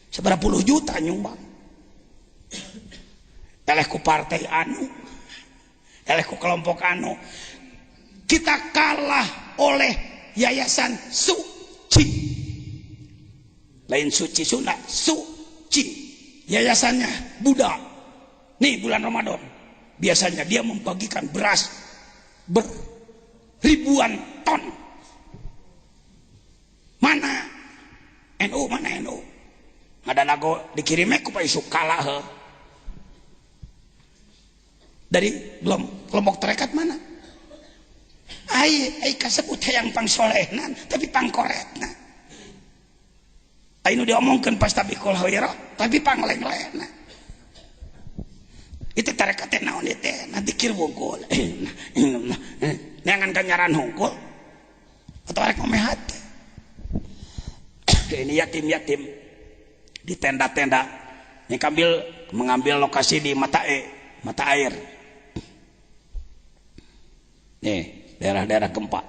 Seberapa puluh juta nyumbang. Eleh ku partai anu, eleh ku kelompok anu. Kita kalah oleh yayasan suci. Lain suci Sunda, suci. Yayasannya Buddha. Nih bulan Ramadan. Biasanya dia membagikan beras ribuan ton. Mana NU, mana NU? Ada nago dikirimnya ku Pak Isuk kalah he. Dari kelompok tarekat mana? Ai kasebut hayang pangsolehnan tapi pangkoretna. Ainu diomongkeun pas tabiqul khairah tapi pangleng-lengna. Itu tarekat naon ieu teh? Na dikir wungkul. Neangan kanyaran hungkul. Atau arek memehat. Ini yatim-yatim di tenda-tenda. Ini mengambil lokasi di mata air. Nih, daerah-daerah gempa.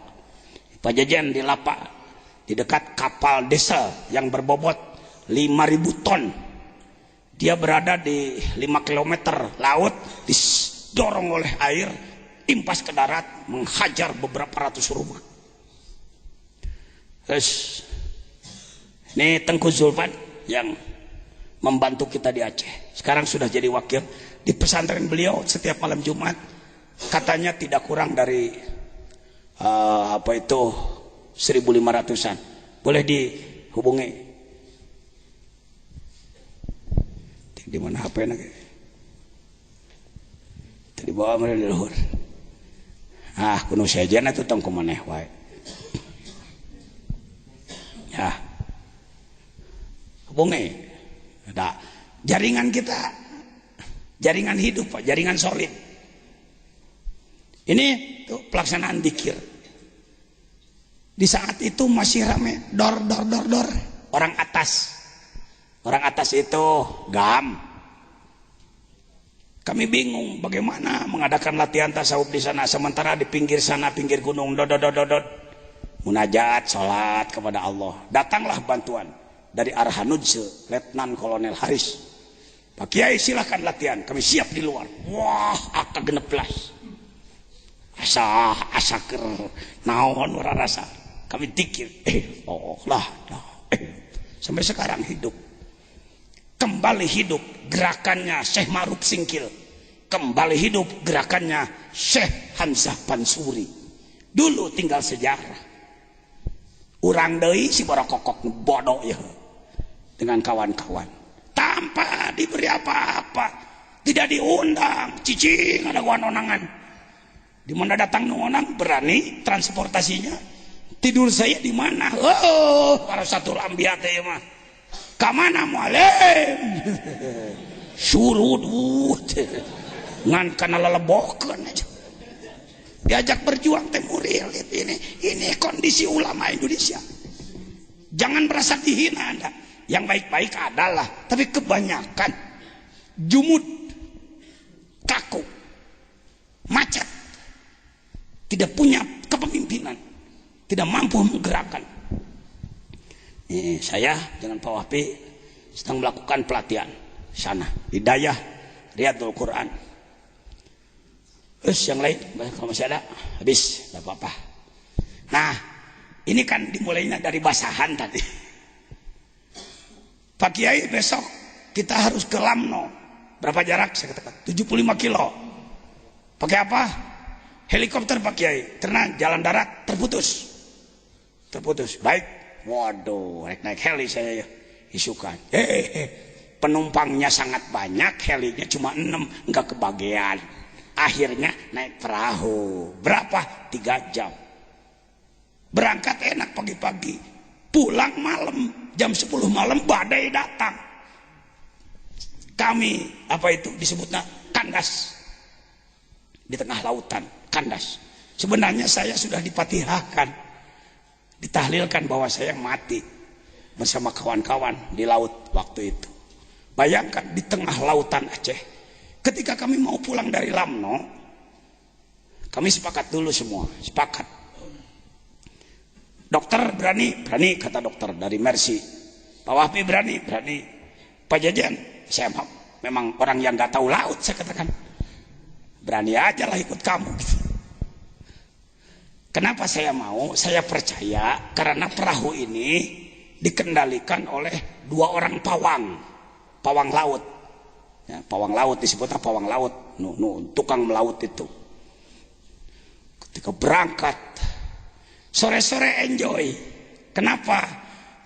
Pak Jejen di Lapak. Di dekat kapal diesel yang berbobot 5.000 ton. Dia berada di 5 km laut, didorong oleh air, impas ke darat, menghajar beberapa ratus rumah. Terus, ini Tengku Zulfan yang membantu kita di Aceh. Sekarang sudah jadi wakil di pesantren beliau setiap malam Jumat. Katanya tidak kurang dari 1.500-an. Boleh dihubungi. Di mana HP nya? Di bawah mana di luhur. Kuno saja na tutong kumaneh wae. Ya. Hubungi. Ada jaringan kita. Jaringan hidup, Pak, jaringan solid. Ini tuh pelaksanaan dzikir. Di saat itu masih rame dor orang atas itu gam. Kami bingung bagaimana mengadakan latihan tasawuf di sana sementara di pinggir sana pinggir gunung munajat salat kepada Allah. Datanglah bantuan dari Arhanudze Letnan Kolonel Haris. Pak Kiai silakan latihan, kami siap di luar. Wah, aka 16 asaker naon ora rasa. Kami tikir, sampai sekarang hidup. Kembali hidup gerakannya Syekh Ma'ruf Singkil. Kembali hidup gerakannya Syekh Hamzah Pansuri. Dulu tinggal sejarah. Urang deui si borokokok bodoh ya. Dengan kawan-kawan. Tanpa diberi apa-apa. Tidak diundang. Cicing ada wanonangan. Di mana datang nonang berani transportasinya. Tidur saya di mana? Para satu lambiat ya mah. Kamana mualim? Surudut. Ngan kana lelebokeun aja. Diajak berjuang temuril ini. Ini kondisi ulama Indonesia. Jangan merasa dihina Anda. Yang baik-baik adalah, tapi kebanyakan jumud, kaku. macet, tidak punya kepemimpinan, tidak mampu menggerakkan. Saya dengan Pak Wapi sedang melakukan pelatihan sana, Hidayah Riyadul Quran. Terus yang lain kalau masih ada, habis, tidak apa-apa. Nah, ini kan dimulainya dari basahan tadi. Pak Kiai, besok kita harus ke Lamno. Berapa jarak? Saya katakan 75 kilo. Pakai apa? Helikopter Pak Kiai. Karena jalan darat terputus. Baik. Waduh, naik heli saya isukan. Penumpangnya sangat banyak, helinya cuma 6, enggak kebagian. Akhirnya naik perahu. Berapa? 3 jam. Berangkat enak pagi-pagi, pulang malam, jam 10 malam badai datang. Kami, apa itu disebutnya, kandas. Di tengah lautan, kandas. Sebenarnya saya sudah dipatihahkan, ditahlilkan bahwa saya mati bersama kawan-kawan di laut waktu itu. Bayangkan di tengah lautan Aceh. Ketika kami mau pulang dari Lamno, kami sepakat dulu semua, sepakat. Dokter berani kata dokter dari Mercy. Pak Wahbi berani. Pak Jajan, saya memang orang yang nggak tahu laut, saya katakan. Berani aja lah ikut kamu. Kenapa saya mau? Saya percaya karena perahu ini dikendalikan oleh 2 orang pawang laut. Ya, pawang laut disebutnya pawang laut, tukang melaut itu. Ketika berangkat, sore-sore enjoy. Kenapa?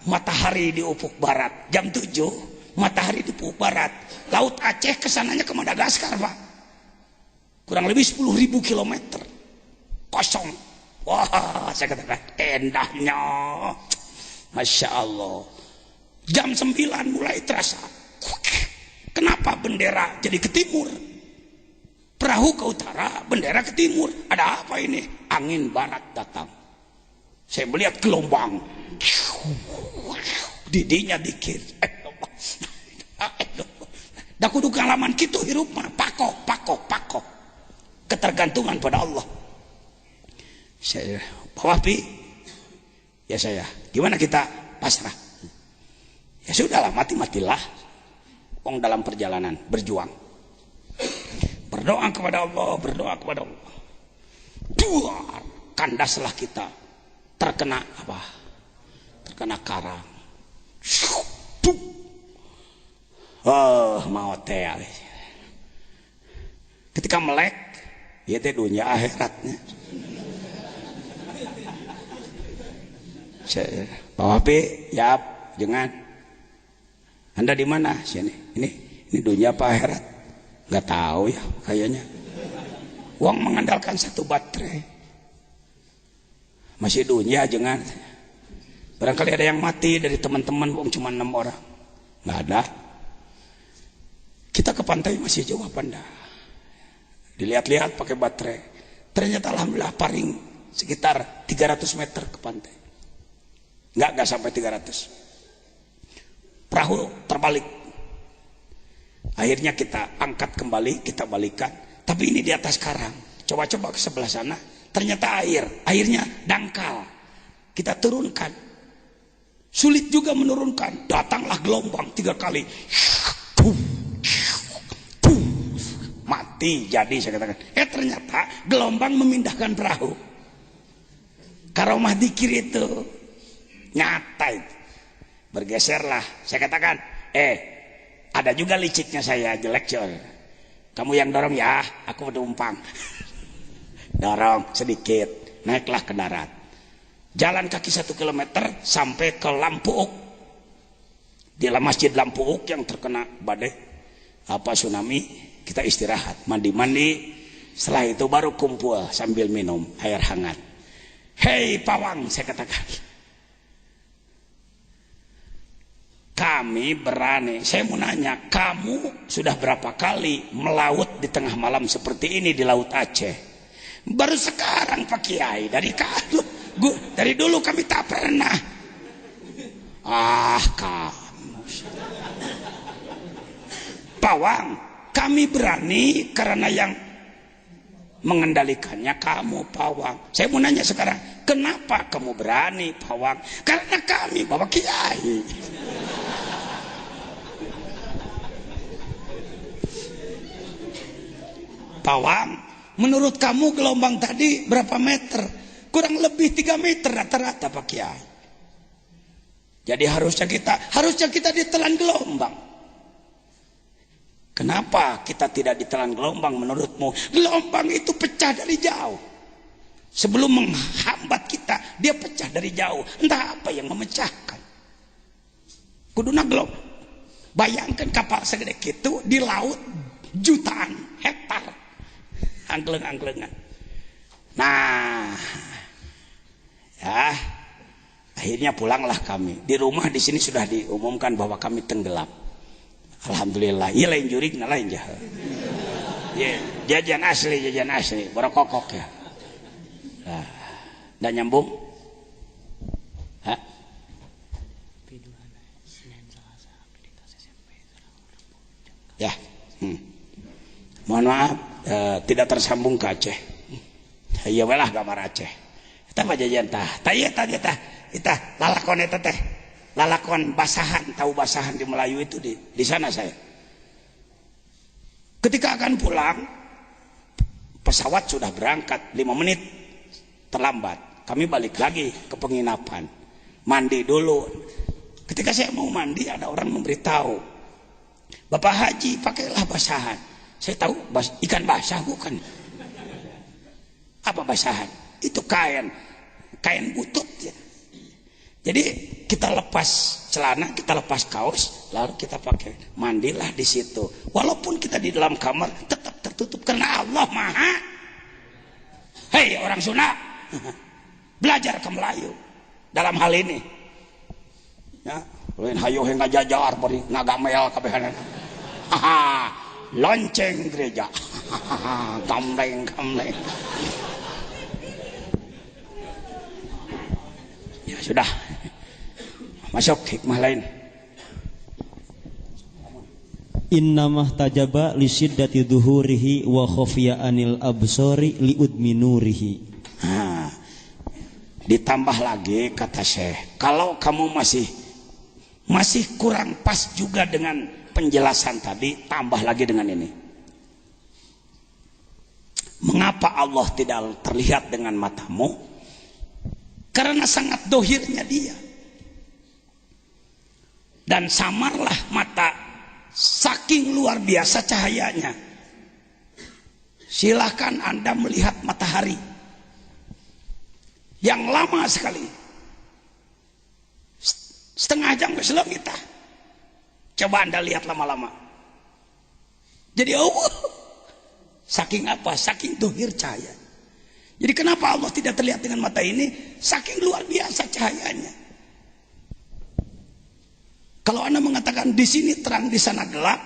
Matahari di ufuk barat, jam 7, matahari di ufuk barat. Laut Aceh kesananya ke Madagaskar, Pak. Kurang lebih 10.000 kilometer. Kosong. Wah, saya katakan, indahnya. Masya Allah. Jam 9 mulai terasa. Kenapa bendera jadi ke timur? Perahu ke utara, bendera ke timur. Ada apa ini? Angin barat datang. Saya melihat gelombang. Didinya dikir. Dah kudu kalaman gitu hirup mah. Pakok. Ketergantungan pada Allah. Saya, Pak Wapi, ya saya, gimana kita pasrah? Ya sudahlah, matilah. Wong dalam perjalanan berjuang, berdoa kepada Allah. Duar, kandaslah kita, terkena apa? Terkena karang. Mau teh. Ketika melek, ya teh dunia akhiratnya. Pak Wapi, ya jangan. Anda di mana? Sini. Ini dunia apa akhirat? Nggak tahu ya kayaknya. Uang mengandalkan 1 baterai. Masih dunia jangan. Barangkali ada yang mati dari teman-teman, uang cuma 6 orang. Nggak ada. Kita ke pantai masih jauh apa enggak? Dilihat-lihat pakai baterai. Ternyata alhamdulillah paring sekitar 300 meter ke pantai. Nggak sampai 300. Perahu terbalik. Akhirnya kita angkat kembali, kita balikan. Tapi ini di atas karang. Coba-coba ke sebelah sana. Ternyata airnya dangkal. Kita turunkan. Sulit juga menurunkan. Datanglah gelombang 3 kali. Mati jadi saya katakan. Ternyata gelombang memindahkan perahu. Karomah dikir itu nyata itu. Bergeserlah, saya katakan, ada juga liciknya saya, jelek coy. Kamu yang dorong ya, aku penumpang. Dorong sedikit, naiklah ke darat. Jalan kaki 1 kilometer sampai ke Lampuuk. Di masjid Lampuuk yang terkena badai, tsunami, kita istirahat, mandi-mandi. Setelah itu baru kumpul sambil minum air hangat. Hei pawang, saya katakan. Kami berani. Saya mau nanya, kamu sudah berapa kali melaut di tengah malam seperti ini di Laut Aceh? Baru sekarang Pak Kiai. Dari dulu kami tak pernah. Kamu. Pawang, kami berani karena yang mengendalikannya kamu, pawang. Saya mau nanya sekarang, kenapa kamu berani, pawang? Karena kami bawa kiai. Pawang, menurut kamu gelombang tadi berapa meter? Kurang lebih 3 meter rata-rata, Pak Kiai. Jadi harusnya kita ditelan gelombang. Kenapa kita tidak ditelan gelombang menurutmu? Gelombang itu pecah dari jauh. Sebelum menghambat kita, dia pecah dari jauh. Entah apa yang memecahkan. Kuduna gelombang. Bayangkan kapal segede itu di laut jutaan hektar. Angkleng-angklengan. Nah, ya, akhirnya pulanglah kami. Di rumah di sini sudah diumumkan bahwa kami tenggelam. Alhamdulillah. Iya lain jurig, lain jahat. Ya, jajan asli, borokokok ya. Nah, dan nyambung. Hah? Ya. Mohon maaf, tidak tersambung ke Aceh. Ya welah gambar Aceh. Kita pajajan tah. Tah lalakon eta teh. Lalakon basahan, tahu basahan di Melayu itu di sana saya. Ketika akan pulang, pesawat sudah berangkat 5 menit terlambat. Kami balik lagi ke penginapan. Mandi dulu. Ketika saya mau mandi, ada orang memberitahu, Bapak Haji pakailah basahan. Saya tahu ikan basah bukan. Apa basahan? Itu kain butut ya. Jadi kita lepas celana, kita lepas kaos, lalu kita pakai, mandilah di situ. Walaupun kita di dalam kamar tetap tertutup karena Allah Maha. Hei orang Sunda, belajar ke Melayu dalam hal ini. Ya, lain hayo hingga jajar beri ngagamel kabehan. Haha, lonceng gereja. Haha, gamleng. Ya sudah. Masuk hikmah lain. Innamah tajaba li syiddati dhuhurihi wa khafiya anil absori li udmi nurihi. Nah, ditambah lagi kata Syekh, kalau kamu masih kurang pas juga dengan penjelasan tadi, tambah lagi dengan ini. Mengapa Allah tidak terlihat dengan matamu? Karena sangat dohirnya dia. Dan samarlah mata, saking luar biasa cahayanya. Silahkan Anda melihat matahari yang lama sekali, setengah jam ke selong kita. Coba Anda lihat lama-lama. Jadi saking apa? Saking dohir cahaya. Jadi kenapa Allah tidak terlihat dengan mata ini? Saking luar biasa cahayanya. Kalau Anda mengatakan di sini terang, di sana gelap,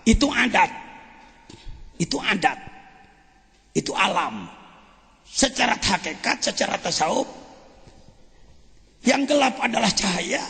itu adat. Itu adat. Itu alam. Secara hakikat, secara tasawuf, yang gelap adalah cahaya,